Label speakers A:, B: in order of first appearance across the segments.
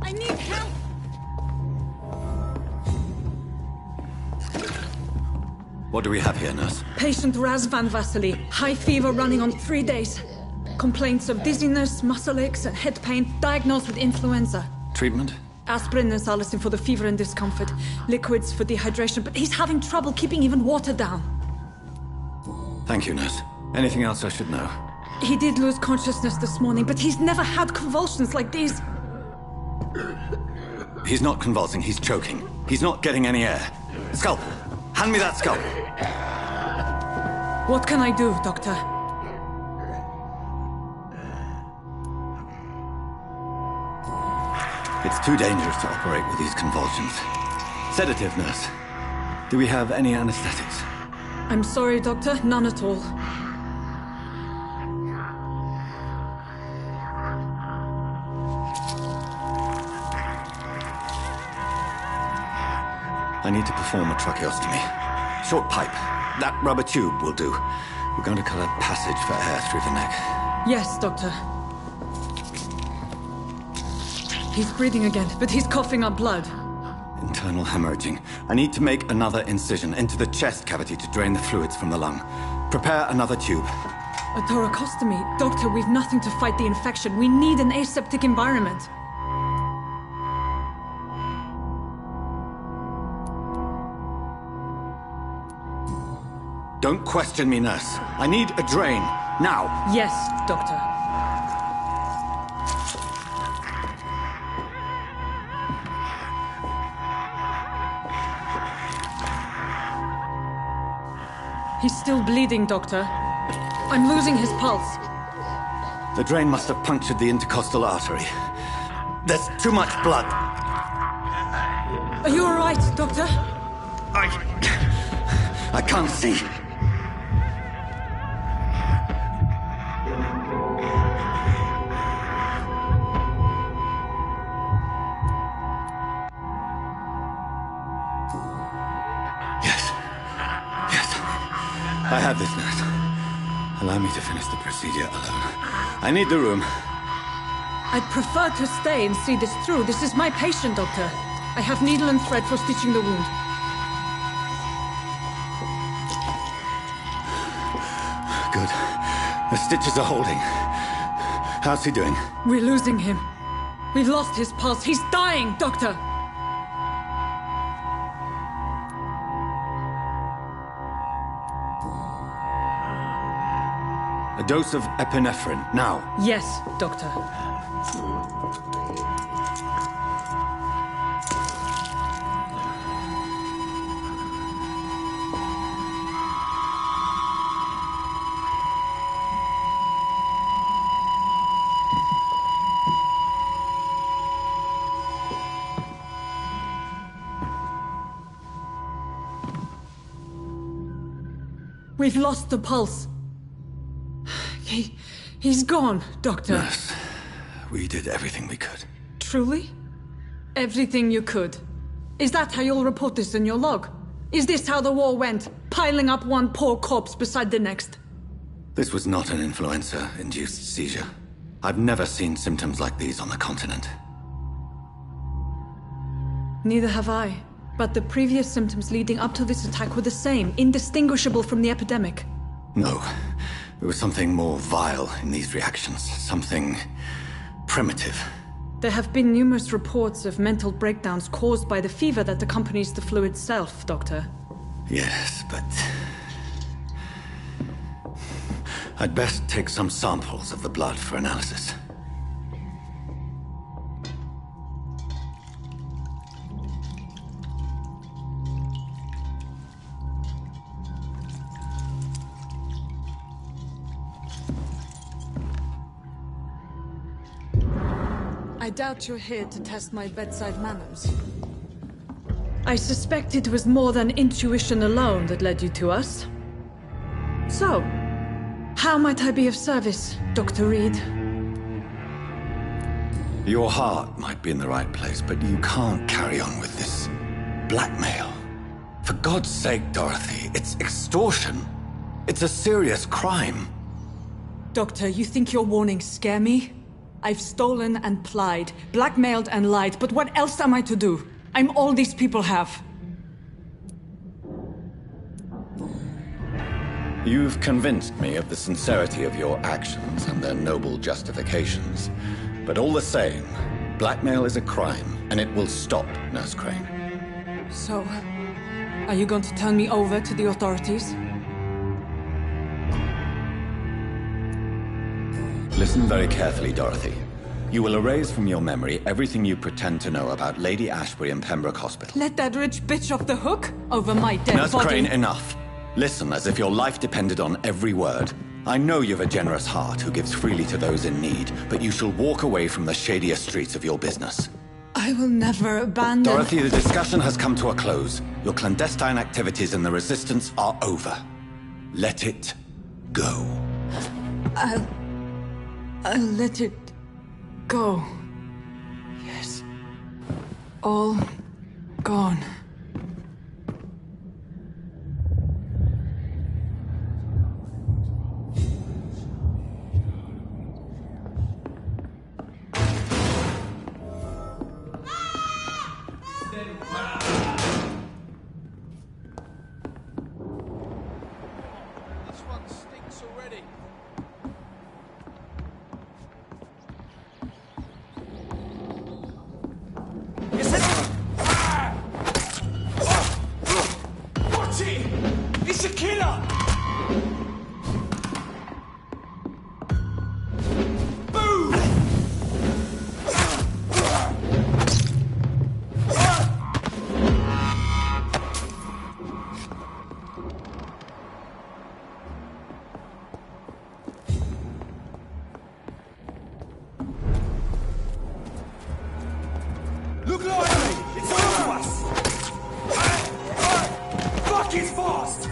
A: I need help!
B: What do we have here, nurse?
A: Patient Raz Van Vasily. High fever running on 3 days. Complaints of dizziness, muscle aches, and head pain. Diagnosed with influenza.
B: Treatment?
A: Aspirin and salicin for the fever and discomfort. Liquids for dehydration, but he's having trouble keeping even water down.
B: Thank you, nurse. Anything else I should know?
A: He did lose consciousness this morning, but he's never had convulsions like these.
B: He's not convulsing, he's choking. He's not getting any air. Scalpel! Hand me that scalpel!
A: What can I do, Doctor?
B: It's too dangerous to operate with these convulsions. Sedative, nurse. Do we have any anesthetics?
A: I'm sorry, Doctor. None at all.
B: I need to perform a tracheostomy. Short pipe. That rubber tube will do. We're going to cut a passage for air through the neck.
A: Yes, Doctor. He's breathing again, but he's coughing up blood.
B: Internal hemorrhaging. I need to make another incision into the chest cavity to drain the fluids from the lung. Prepare another tube.
A: A thoracostomy? Doctor, we've nothing to fight the infection. We need an aseptic environment.
B: Don't question me, nurse. I need a drain. Now.
A: Yes, Doctor. He's still bleeding, Doctor. I'm losing his pulse.
B: The drain must have punctured the intercostal artery. There's too much blood.
A: Are you all right, Doctor?
B: I can't see. I have this, nurse. Allow me to finish the procedure alone. I need the room.
A: I'd prefer to stay and see this through. This is my patient, Doctor. I have needle and thread for stitching the wound.
B: Good. The stitches are holding. How's he doing?
A: We're losing him. We've lost his pulse. He's dying, Doctor!
B: A dose of epinephrine, now.
A: Yes, Doctor. We've lost the pulse. He's gone, Doctor.
B: Nurse, we did everything we could.
A: Truly? Everything you could? Is that how you'll report this in your log? Is this how the war went? Piling up one poor corpse beside the next?
B: This was not an influenza-induced seizure. I've never seen symptoms like these on the continent.
A: Neither have I. But the previous symptoms leading up to this attack were the same, indistinguishable from the epidemic.
B: No. There was something more vile in these reactions. Something primitive.
A: There have been numerous reports of mental breakdowns caused by the fever that accompanies the flu itself, Doctor.
B: Yes, but... I'd best take some samples of the blood for analysis.
A: I doubt you're here to test my bedside manners. I suspect it was more than intuition alone that led you to us. So, how might I be of service, Dr. Reed?
B: Your heart might be in the right place, but you can't carry on with this blackmail. For God's sake, Dorothy, it's extortion. It's a serious crime.
A: Doctor, you think your warnings scare me? I've stolen and plied, blackmailed and lied, but what else am I to do? I'm all these people have.
B: You've convinced me of the sincerity of your actions and their noble justifications. But all the same, blackmail is a crime, and it will stop, Nurse Crane.
A: So, are you going to turn me over to the authorities?
B: Listen very carefully, Dorothy. You will erase from your memory everything you pretend to know about Lady Ashbury and Pembroke Hospital.
A: Let that rich bitch off the hook over my dead
B: Nurse
A: body.
B: Crane, enough. Listen as if your life depended on every word. I know you've a generous heart who gives freely to those in need, but you shall walk away from the shadier streets of your business.
A: I will never abandon...
B: Dorothy, the discussion has come to a close. Your clandestine activities in the Resistance are over. Let it go.
A: I'll let it go. Yes. All gone.
C: Look lively! It's all of us! Fuck is fast!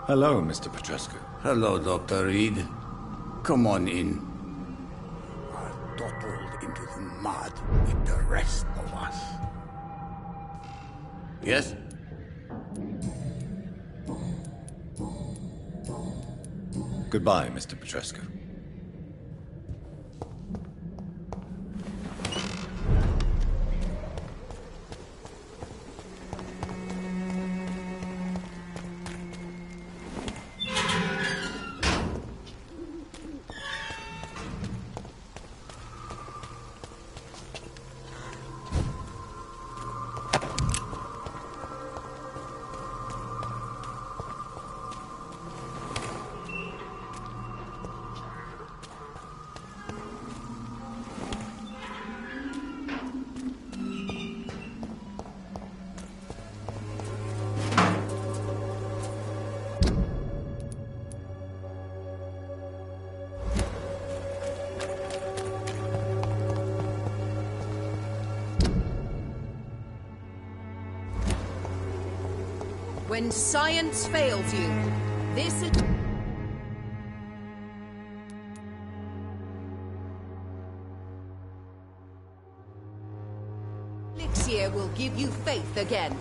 B: Hello, Mr. Petrescu.
D: Hello, Dr. Reed. Come on in. Are toppled into the mud with the rest of us. Yes?
B: Goodbye, Mr. Petrescu.
E: When science fails you, this elixir will give you faith again.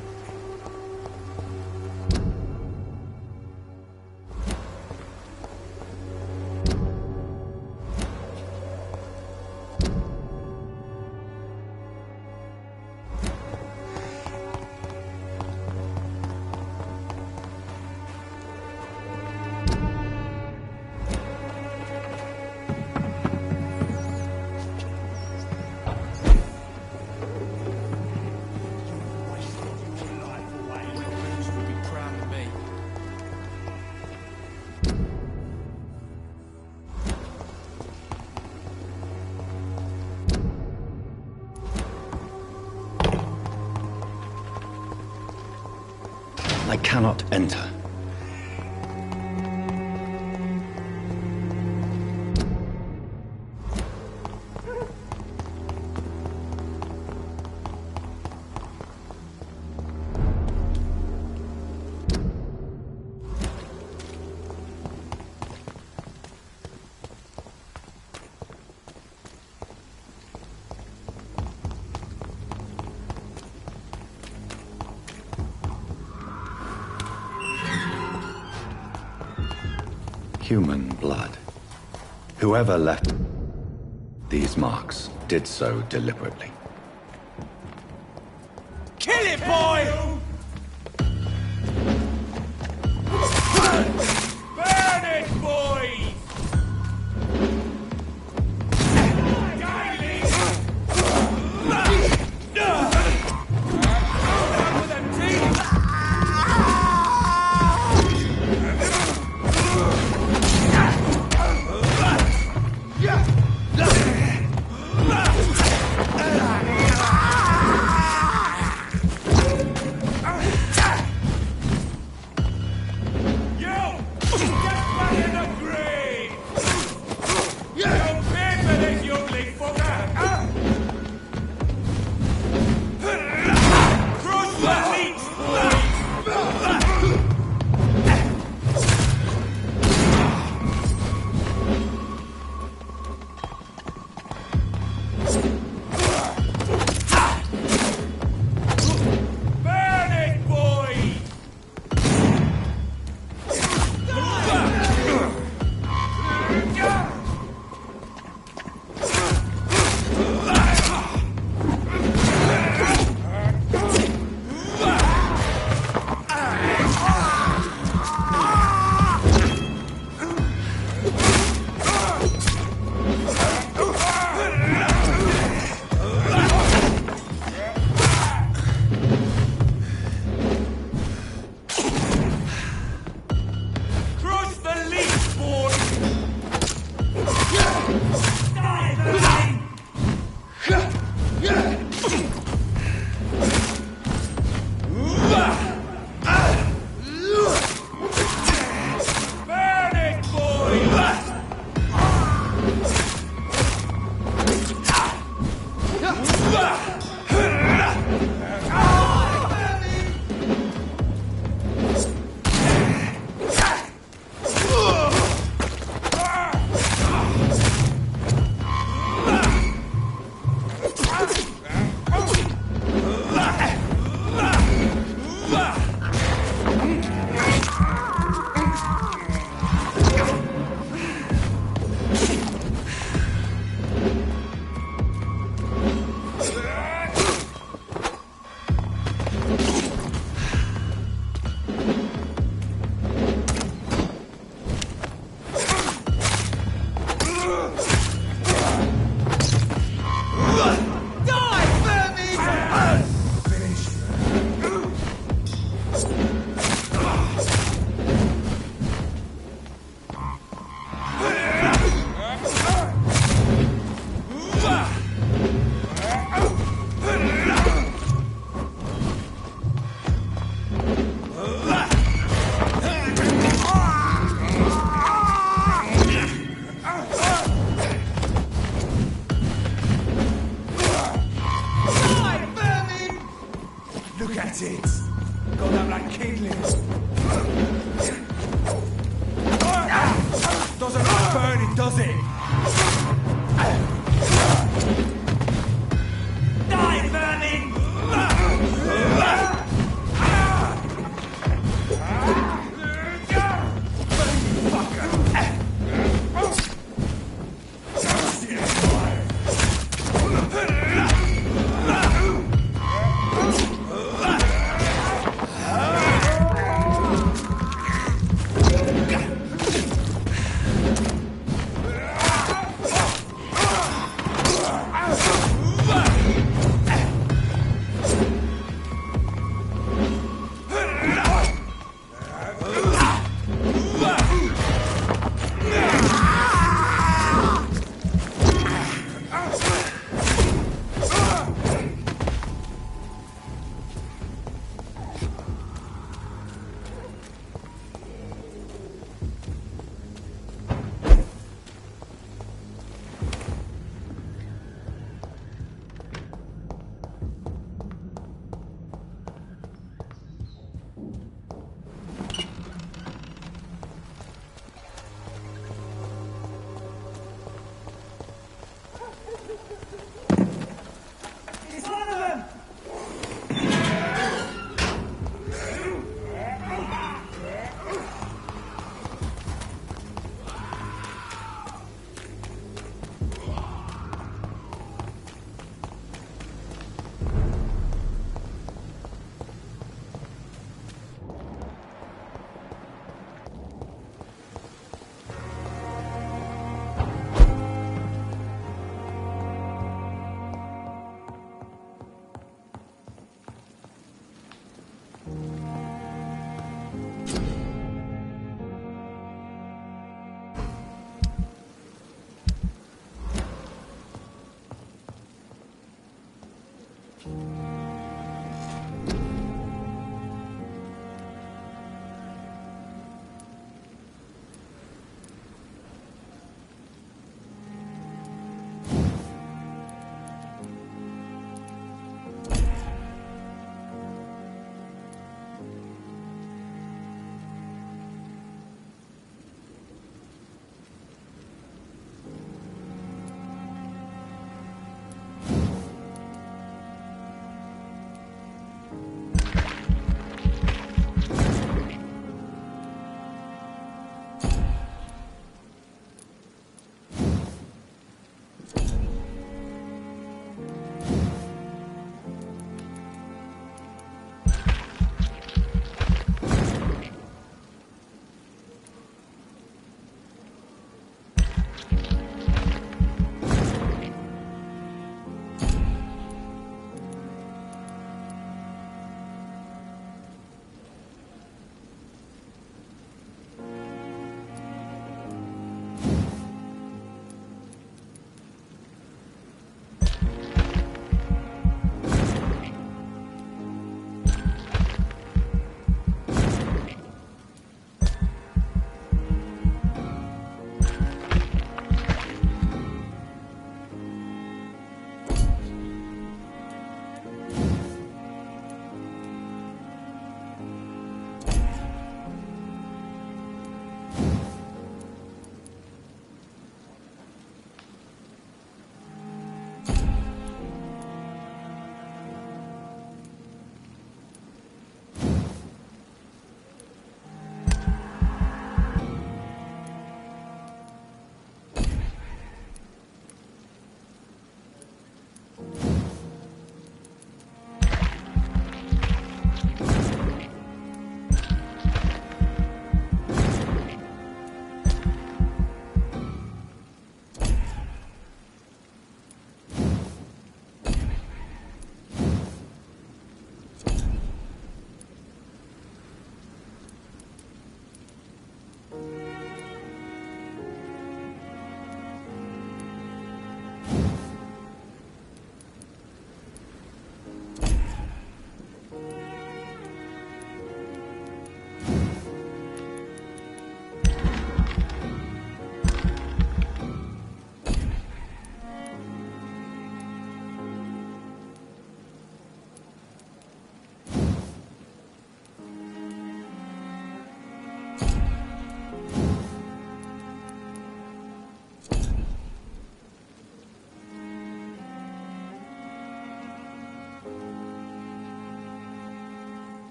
B: I cannot enter. Human blood. Whoever left these marks did so deliberately.
C: Kill it, boy! Burn it, boys!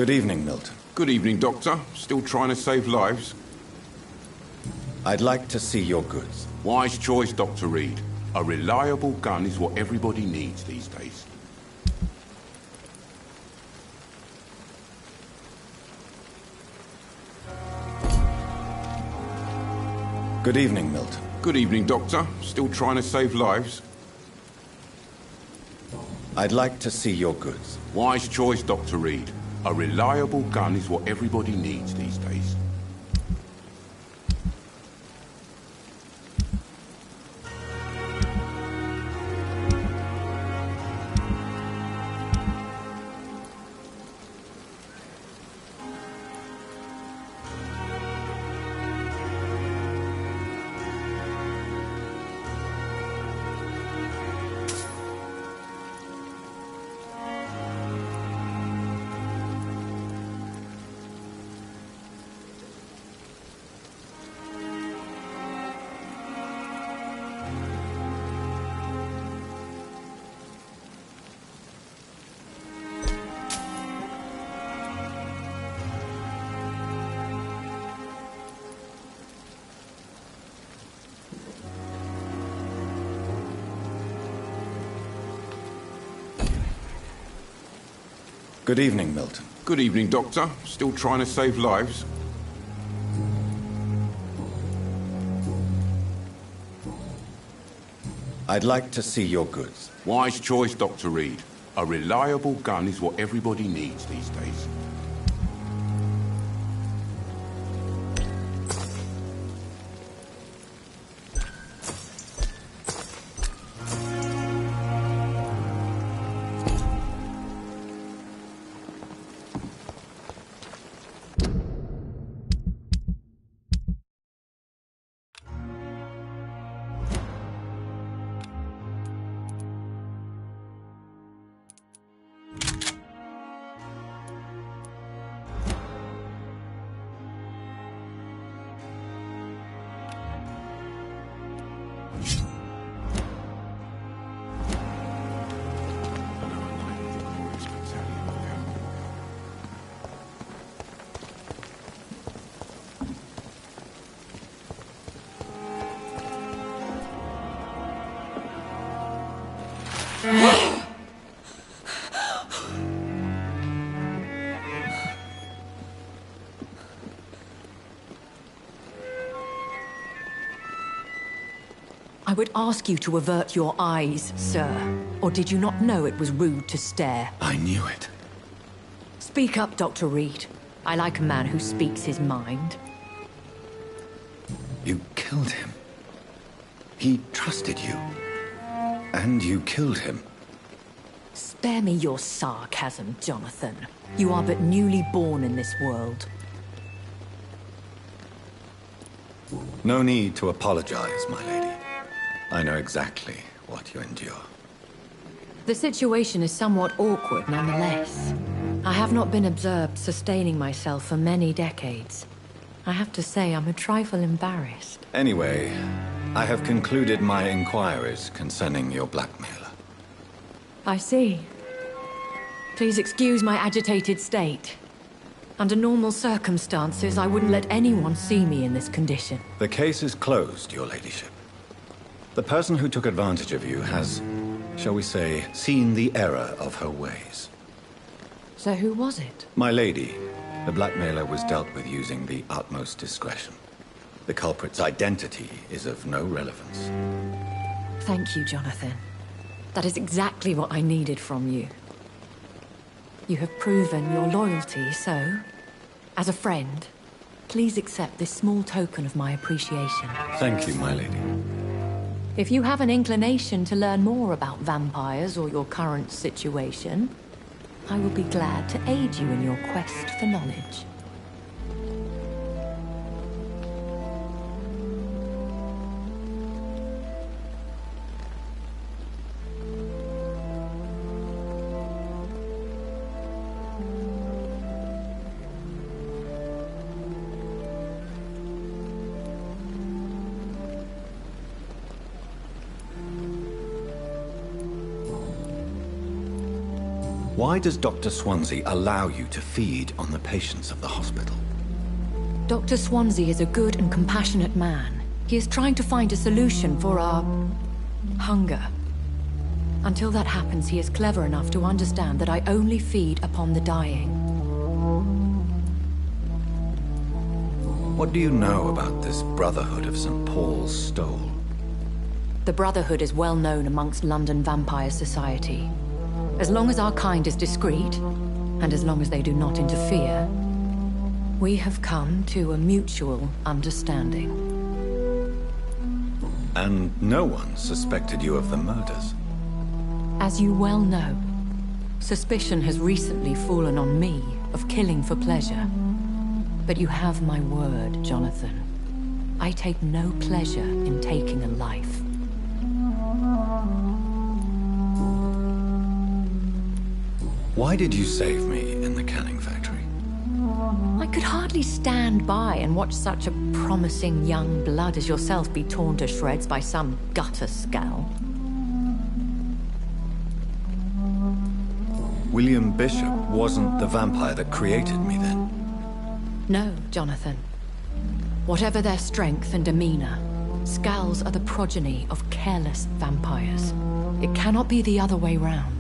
B: Good evening, Milton.
F: Good evening, Doctor. Still trying to save lives?
B: I'd like to see your goods.
F: Wise choice, Dr. Reed. A reliable gun is what everybody needs these days.
B: Good evening, Milton.
F: Good evening, Doctor. Still trying to save lives?
B: I'd like to see your goods.
F: Wise choice, Dr. Reed. A reliable gun is what everybody needs these days.
B: Good evening, Milton.
F: Good evening, Doctor. Still trying to save lives?
B: I'd like to see your goods.
F: Wise choice, Dr. Reed. A reliable gun is what everybody needs these days.
G: I would ask you to avert your eyes, sir. Or did you not know it was rude to stare?
B: I knew it.
G: Speak up, Dr. Reed. I like a man who speaks his mind.
B: You killed him. He trusted you. And you killed him.
G: Spare me your sarcasm, Jonathan. You are but newly born in this world.
B: No need to apologize, my lady. I know exactly what you endure.
G: The situation is somewhat awkward nonetheless. I have not been observed sustaining myself for many decades. I have to say I'm a trifle embarrassed.
B: Anyway, I have concluded my inquiries concerning your blackmailer.
G: I see. Please excuse my agitated state. Under normal circumstances, I wouldn't let anyone see me in this condition.
B: The case is closed, your ladyship. The person who took advantage of you has, shall we say, seen the error of her ways.
G: So who was it?
B: My lady, the blackmailer was dealt with using the utmost discretion. The culprit's identity is of no relevance.
G: Thank you, Jonathan. That is exactly what I needed from you. You have proven your loyalty, so, as a friend, please accept this small token of my appreciation.
B: Thank you, my lady.
G: If you have an inclination to learn more about vampires or your current situation, I will be glad to aid you in your quest for knowledge.
B: Why does Dr. Swansea allow you to feed on the patients of the hospital?
G: Dr. Swansea is a good and compassionate man. He is trying to find a solution for our hunger. Until that happens, he is clever enough to understand that I only feed upon the dying.
B: What do you know about this Brotherhood of St. Paul's Stole?
G: The Brotherhood is well known amongst London vampire society. As long as our kind is discreet, and as long as they do not interfere, we have come to a mutual understanding.
B: And no one suspected you of the murders?
G: As you well know, suspicion has recently fallen on me of killing for pleasure. But you have my word, Jonathan. I take no pleasure in taking a life.
B: Why did you save me in the canning factory?
G: I could hardly stand by and watch such a promising young blood as yourself be torn to shreds by some gutter scowl.
B: William Bishop wasn't the vampire that created me then?
G: No, Jonathan. Whatever their strength and demeanor, Scowls are the progeny of careless vampires. It cannot be the other way round.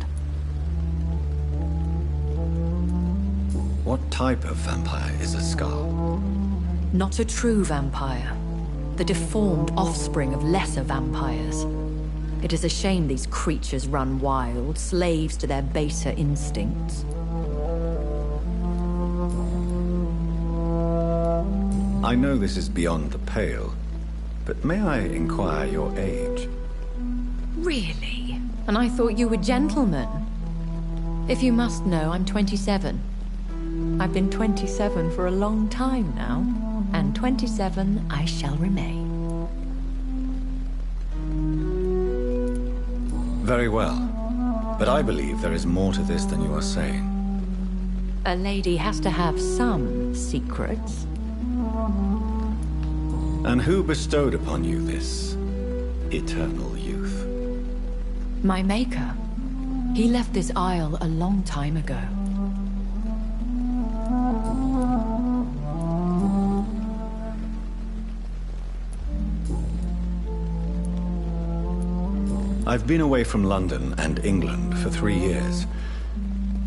B: What type of vampire is a Scowl?
G: Not a true vampire. The deformed offspring of lesser vampires. It is a shame these creatures run wild, slaves to their baser instincts.
B: I know this is beyond the pale, but may I inquire your age?
G: Really? And I thought you were gentlemen. If you must know, I'm 27. I've been 27 for a long time now, and 27 I shall remain.
B: Very well, but I believe there is more to this than you are saying.
G: A lady has to have some secrets.
B: And who bestowed upon you this eternal youth?
G: My maker. He left this isle a long time ago.
B: I've been away from London and England for 3 years.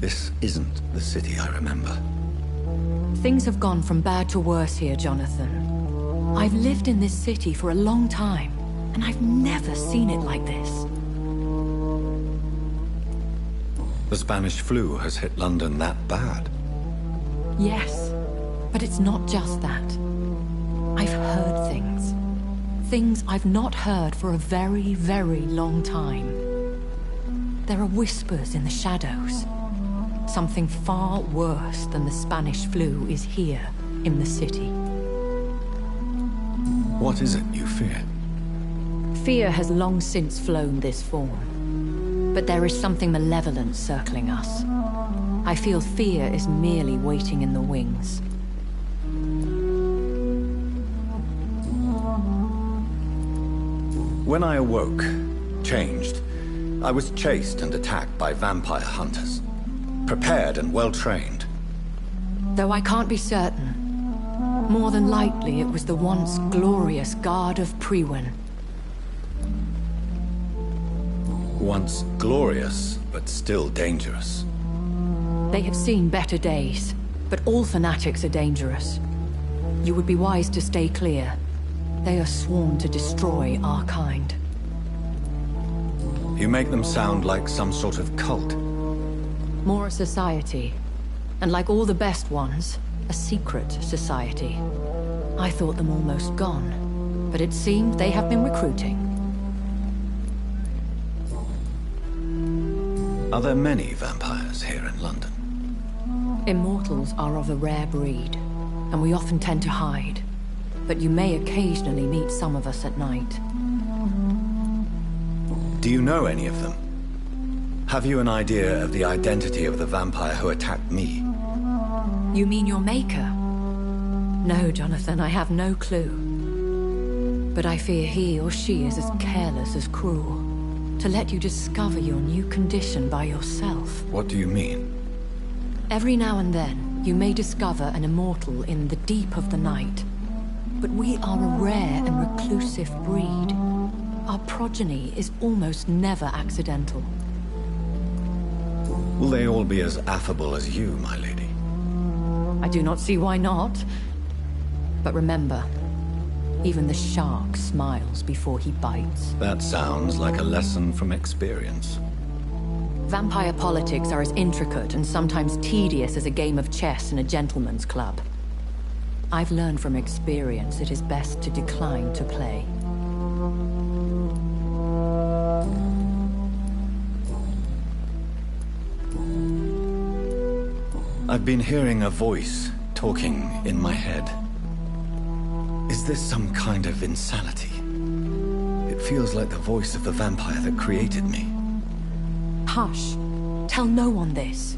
B: This isn't the city I remember.
G: Things have gone from bad to worse here, Jonathan. I've lived in this city for a long time, and I've never seen it like this.
B: The Spanish flu has hit London that bad?
G: Yes, but it's not just that. I've heard things. Things I've not heard for a very, very long time. There are whispers in the shadows. Something far worse than the Spanish flu is here in the city.
B: What is it you fear?
G: Fear has long since flown this form. But there is something malevolent circling us. I feel fear is merely waiting in the wings.
B: When I awoke, changed, I was chased and attacked by vampire hunters. Prepared and well-trained.
G: Though I can't be certain. More than likely, it was the once glorious Guard of Priwen.
B: Once glorious, but still dangerous.
G: They have seen better days, but all fanatics are dangerous. You would be wise to stay clear. They are sworn to destroy our kind.
B: You make them sound like some sort of cult.
G: More a society. And like all the best ones, a secret society. I thought them almost gone, but it seemed they have been recruiting.
B: Are there many vampires here in London?
G: Immortals are of a rare breed, and we often tend to hide. But you may occasionally meet some of us at night.
B: Do you know any of them? Have you an idea of the identity of the vampire who attacked me?
G: You mean your maker? No, Jonathan, I have no clue. But I fear he or she is as careless as cruel. to let you discover your new condition by yourself.
B: What do you mean?
G: Every now and then, you may discover an immortal in the deep of the night. But we are a rare and reclusive breed. Our progeny is almost never accidental.
B: Will they all be as affable as you, my lady?
G: I do not see why not. But remember, even the shark smiles before he bites.
B: That sounds like a lesson from experience.
G: Vampire politics are as intricate and sometimes tedious as a game of chess in a gentleman's club. I've learned from experience it is best to decline to play.
B: I've been hearing a voice talking in my head. Is this some kind of insanity? It feels like the voice of the vampire that created me.
G: Hush. Tell no one this.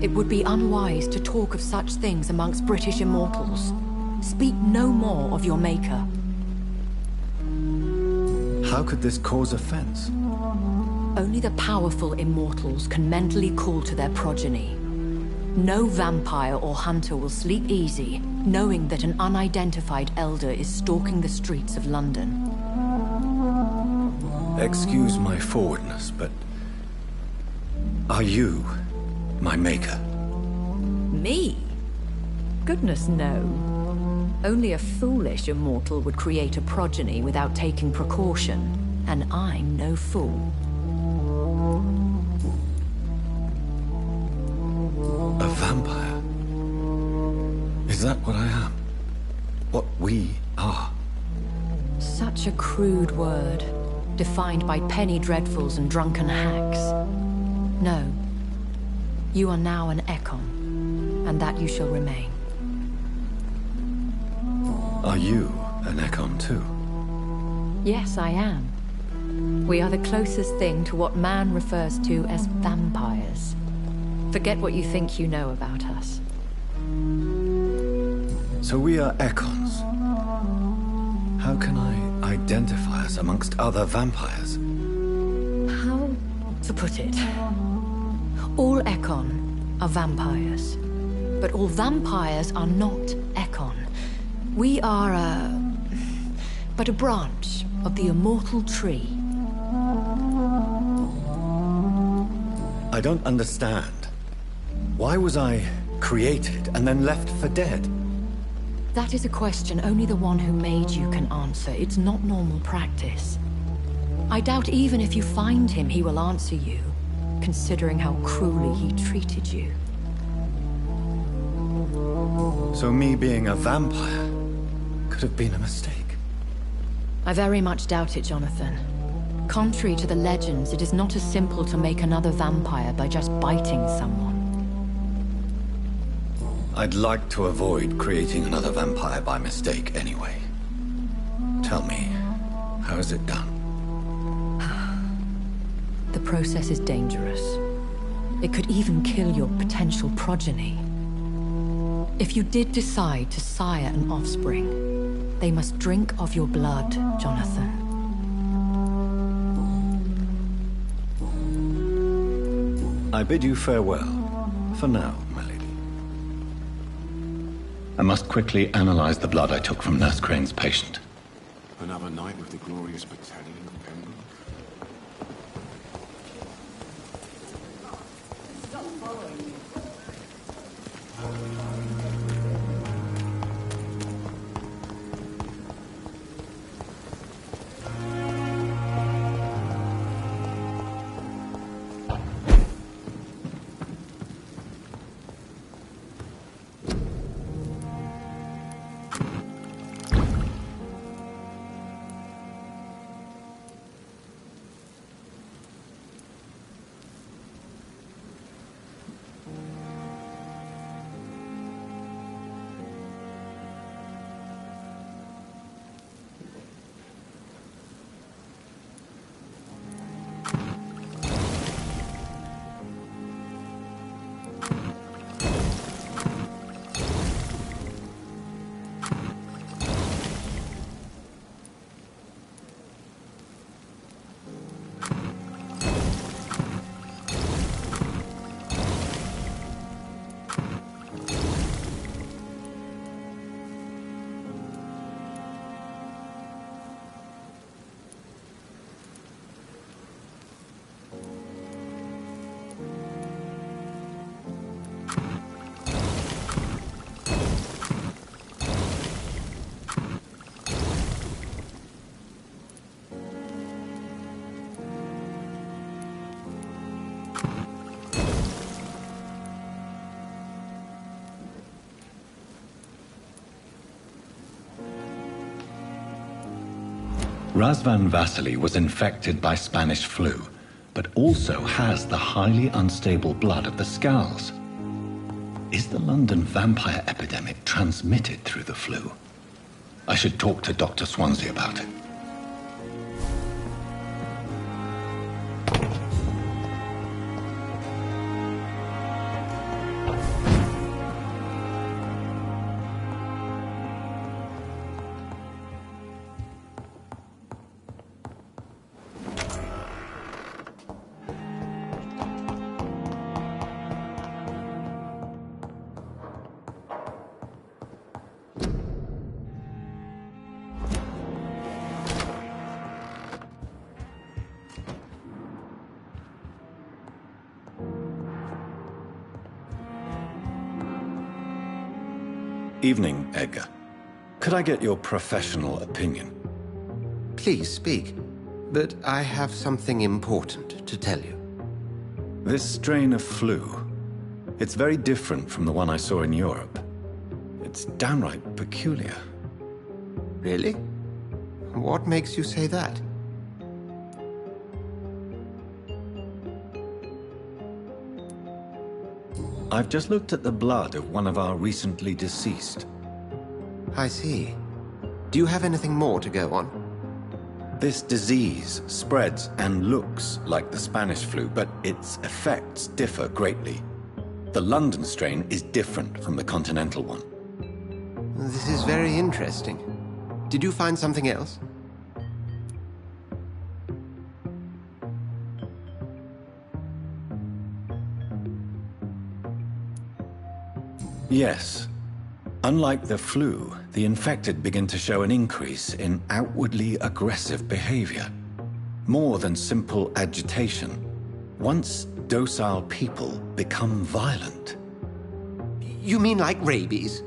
G: It would be unwise to talk of such things amongst British immortals. Speak no more of your maker.
B: How could this cause offense?
G: Only the powerful immortals can mentally call to their progeny. No vampire or hunter will sleep easy, knowing that an unidentified elder is stalking the streets of London.
B: Excuse my forwardness, but... are you my maker?
G: Me? Goodness, no. Only a foolish immortal would create a progeny without taking precaution, and I'm no fool.
B: A vampire? Is that what I am? What we are?
G: Such a crude word, defined by penny dreadfuls and drunken hacks. No. You are now an Ekon, and that you shall remain.
B: Are you an Ekon too?
G: Yes, I am. We are the closest thing to what man refers to as vampires. Forget what you think you know about us.
B: So we are Ekons. How can I identify us amongst other vampires?
G: How to put it? All Ekon are vampires. But all vampires are not Ekon. We are but a branch of the immortal tree.
B: I don't understand. Why was I created and then left for dead?
G: That is a question only the one who made you can answer. It's not normal practice. I doubt even if you find him, he will answer you, considering how cruelly he treated you.
B: So me being a vampire could have been a mistake.
G: I very much doubt it, Jonathan. Contrary to the legends, it is not as simple to make another vampire by just biting someone.
B: I'd like to avoid creating another vampire by mistake anyway. Tell me, how is it done?
G: The process is dangerous. It could even kill your potential progeny. If you did decide to sire an offspring, they must drink of your blood, Jonathan.
B: I bid you farewell, for now, my lady. I must quickly analyze the blood I took from Nurse Crane's patient.
F: Another night with the glorious battalion of Pembroke.
B: Razvan Vasily was infected by Spanish flu, but also has the highly unstable blood of the Skulls. Is the London vampire epidemic transmitted through the flu? I should talk to Dr. Swansea about it. Evening, Edgar. Could I get your professional opinion?
H: Please speak, but I have something important to tell you.
B: This strain of flu, it's very different from the one I saw in Europe. It's downright peculiar.
H: Really? What makes you say that?
B: I've just looked at the blood of one of our recently deceased.
H: I see. Do you have anything more to go on?
B: This disease spreads and looks like the Spanish flu, but its effects differ greatly. The London strain is different from the continental one.
H: This is very interesting. Did you find something else?
B: Yes. Unlike the flu, the infected begin to show an increase in outwardly aggressive behavior. More than simple agitation. Once docile people become violent.
H: You mean like rabies?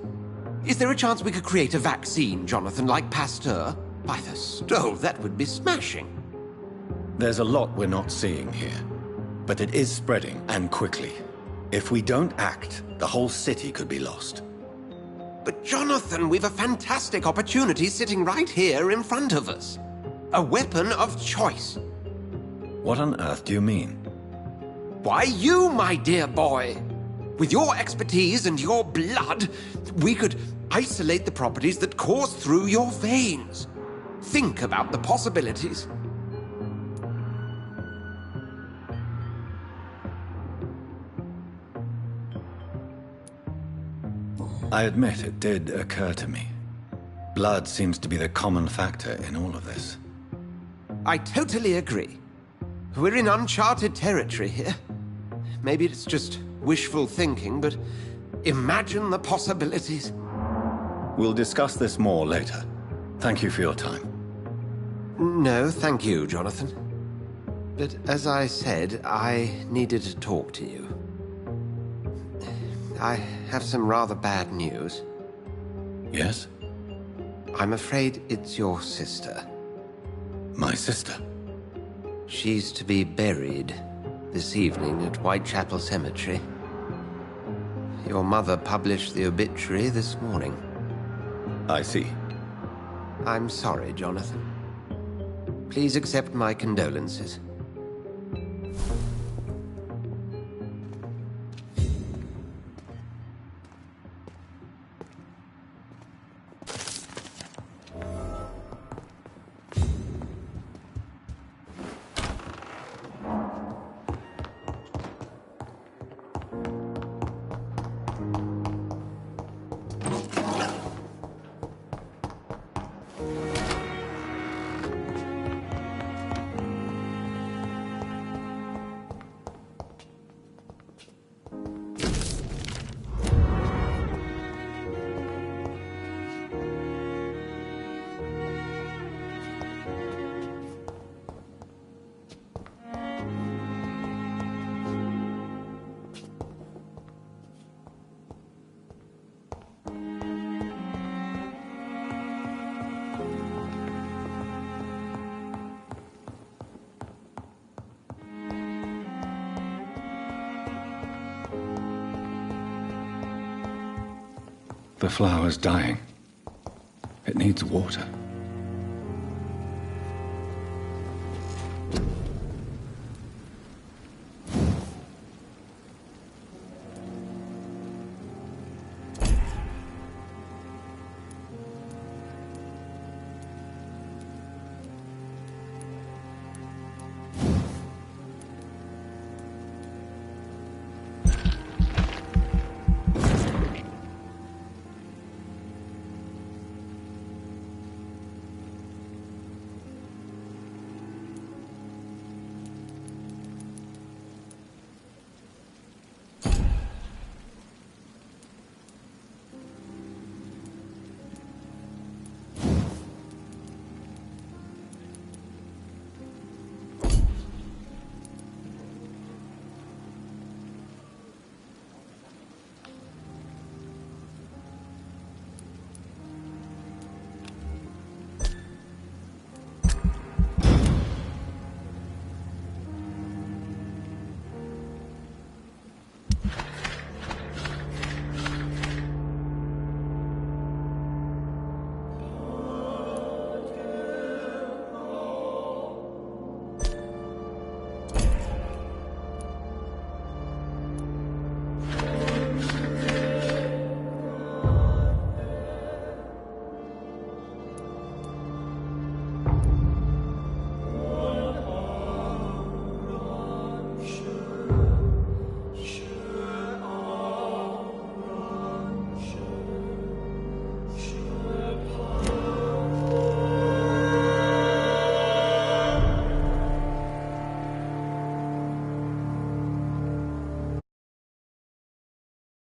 H: Is there a chance we could create a vaccine, Jonathan, like Pasteur? By the stove, that would be smashing.
B: There's a lot we're not seeing here. But it is spreading, and quickly. If we don't act, the whole city could be lost.
H: But Jonathan, we've a fantastic opportunity sitting right here in front of us. A weapon of choice.
B: What on earth do you mean?
H: Why, you, my dear boy. With your expertise and your blood, we could isolate the properties that course through your veins. Think about the possibilities.
B: I admit it did occur to me. Blood seems to be the common factor in all of this.
H: I totally agree. We're in uncharted territory here. Maybe it's just wishful thinking, but imagine the possibilities.
B: We'll discuss this more later. Thank you for your time.
H: No, thank you, Jonathan. But as I said, I needed to talk to you. I have some rather bad news.
B: Yes?
H: I'm afraid it's your sister.
B: My sister?
H: She's to be buried this evening at Whitechapel Cemetery. Your mother published the obituary this morning.
B: I see.
H: I'm sorry, Jonathan. Please accept my condolences.
B: The flower's dying. It needs water.